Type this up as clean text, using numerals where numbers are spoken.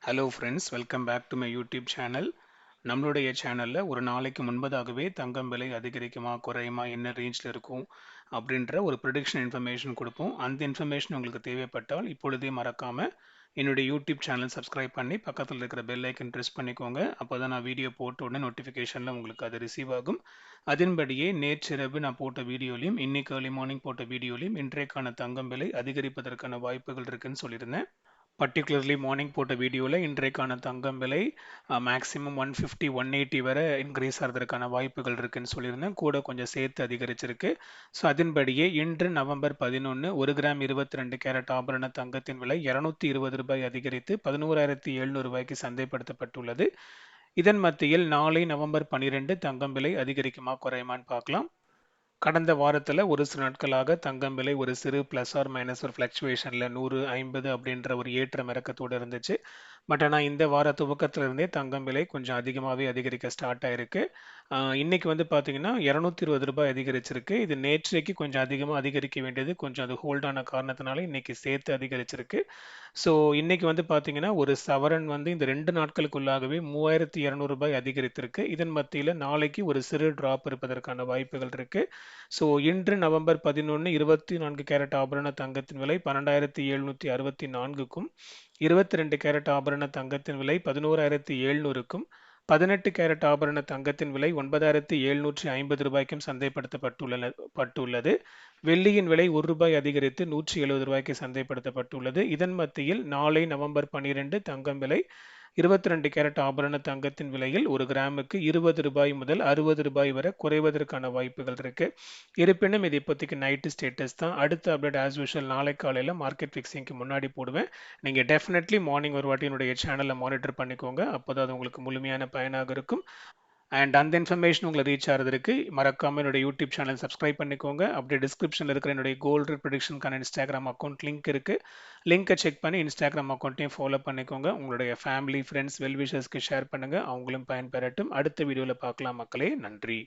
Hello friends, welcome back to my YouTube channel. நம்மளுடைய சேனலில் ஒரு நாளைக்கு முன்பதாகவே தங்கம் விலை அதிகரிக்குமா குறையுமா என்ன ரேஞ்சில் இருக்கும் அப்படின்ற ஒரு ப்ரிடிக்ஷன் இன்ஃபர்மேஷன் கொடுப்போம். அந்த இன்ஃபர்மேஷன் உங்களுக்கு தேவைப்பட்டால் இப்பொழுதே மறக்காமல் என்னுடைய யூடியூப் சேனல் சப்ஸ்கிரைப் பண்ணி பக்கத்தில் இருக்கிற பெல் ஐக்கன் ப்ரெஸ் பண்ணிக்கோங்க. அப்போ தான் நான் வீடியோ போட்ட உடனே நோட்டிஃபிகேஷனில் உங்களுக்கு அது ரிசீவ் ஆகும். அதன்படியே நேற்றிரவு நான் போட்ட வீடியோலையும் இன்னைக்கு ஏர்லி மார்னிங் போட்ட வீடியோலையும் இன்றைக்கான தங்கம் விலை அதிகரிப்பதற்கான வாய்ப்புகள் இருக்குன்னு சொல்லியிருந்தேன். பர்டிகுலர்லி மார்னிங் போட்ட வீடியோவில் இன்றைக்கான தங்கம் விலை மேக்ஸிமம் 150 180 வரை இன்க்ரீஸ் ஆகிறதுக்கான வாய்ப்புகள் இருக்குன்னு சொல்லியிருந்தேன். கூட கொஞ்சம் சேர்த்து அதிகரிச்சிருக்கு. ஸோ அதன்படியே இன்று நவம்பர் 11 1 கிராம் 22 கேரட் ஆபரண தங்கத்தின் விலை ₹220 அதிகரித்து 11,700 சந்தைப்படுத்தப்பட்டுள்ளது. இதன் மத்தியில் நாளை நவம்பர் 12 தங்கம் விலை அதிகரிக்குமா குறையுமான்னு பார்க்கலாம். கடந்த வாரத்துல ஒரு சில நாட்களாக தங்கம் விலை ஒரு சிறு பிளஸ் ஆர் மைனஸ் ஒரு ஃப்ளக்சுவேஷன்ல 100 50 அப்படின்ற ஒரு ஏற்றம் இறக்கத்தோடு இருந்துச்சு. பட் ஆனால் இந்த வார துவக்கத்துல இருந்தே தங்கம் விலை கொஞ்சம் அதிகமாகவே அதிகரிக்க ஸ்டார்ட் ஆயிருக்கு. இன்னைக்கு வந்து பார்த்தீங்கன்னா ₹220 அதிகரிச்சிருக்கு. இது நேற்றைக்கு கொஞ்சம் அதிகமாக அதிகரிக்க வேண்டியது கொஞ்சம் அது ஹோல்டான காரணத்தினால இன்னைக்கு சேர்த்து அதிகரிச்சிருக்கு. ஸோ இன்னைக்கு வந்து பார்த்தீங்கன்னா ஒரு சவரன் வந்து இந்த 2 நாட்களுக்குள்ளாகவே ₹3,200 அதிகரித்திருக்கு. இதன் மத்தியில் நாளைக்கு ஒரு சிறு டிராப் இருப்பதற்கான வாய்ப்புகள் இருக்கு. ஸோ இன்று நவம்பர் 11 24 கேரட் ஆபரண தங்கத்தின் விலை 12,764க்கும் 22 கேரட் ஆபரண தங்கத்தின் விலை 11,700க்கும் 18 கேரட் ஆபரண தங்கத்தின் விலை ₹9,750 சந்தைப்படுத்தப்பட்டுள்ளது. வெள்ளியின் விலை ₹1 அதிகரித்து ₹170 சந்தைப்படுத்தப்பட்டுள்ளது. இதன் மத்தியில் நாளை நவம்பர் 12 தங்கம் விலை 22 கேரட் ஆபரண தங்கத்தின் விலையில் ஒரு கிராமுக்கு ₹20 முதல் ₹60 வரை குறைவதற்கான வாய்ப்புகள் இருக்கு. இருப்பினும் இது இப்போதைக்கு நைட்டு ஸ்டேட்டஸ் தான். அடுத்த அப்டேட் ஆஸ் யூஷுவல் நாளை காலையில் மார்க்கெட் ஃபிக்ஸிங்க்கு முன்னாடி போடுவேன். நீங்கள் டெஃபினெட்லி மார்னிங் ஒரு வாட்டி என்னுடைய சேனலை மானிட்டர் பண்ணிக்கோங்க. அப்போதான் அது உங்களுக்கு முழுமையான பயனாக இருக்கும். அண்ட் அந்த இன்ஃபர்மேஷன் உங்களை ரீச் ஆகிறதுக்கு மறக்காம என்னோட யூடியூப் சேனல் சப்ஸ்கிரைப் பண்ணிக்கோங்க. அப்படியே டிஸ்கிரிப்ஷனில் இருக்கிற என்னுடைய கோல்டு ப்ரிடிக்ஷனுக்கான இன்ஸ்டாகிராம் அக்கௌண்ட் லிங்க் இருக்கு. லிங்கை செக் பண்ணி இன்ஸ்டாகிராம் அக்கௌண்ட்டையும் ஃபாலோ பண்ணிக்கோங்க. உங்களுடைய ஃபேமிலி ஃப்ரெண்ட்ஸ் வெல்விஷர்ஸ்க்கு ஷேர் பண்ணுங்க. அவங்களும் பயன்பெறட்டும். அடுத்த வீடியோவில் பார்க்கலாம் மக்களே. நன்றி.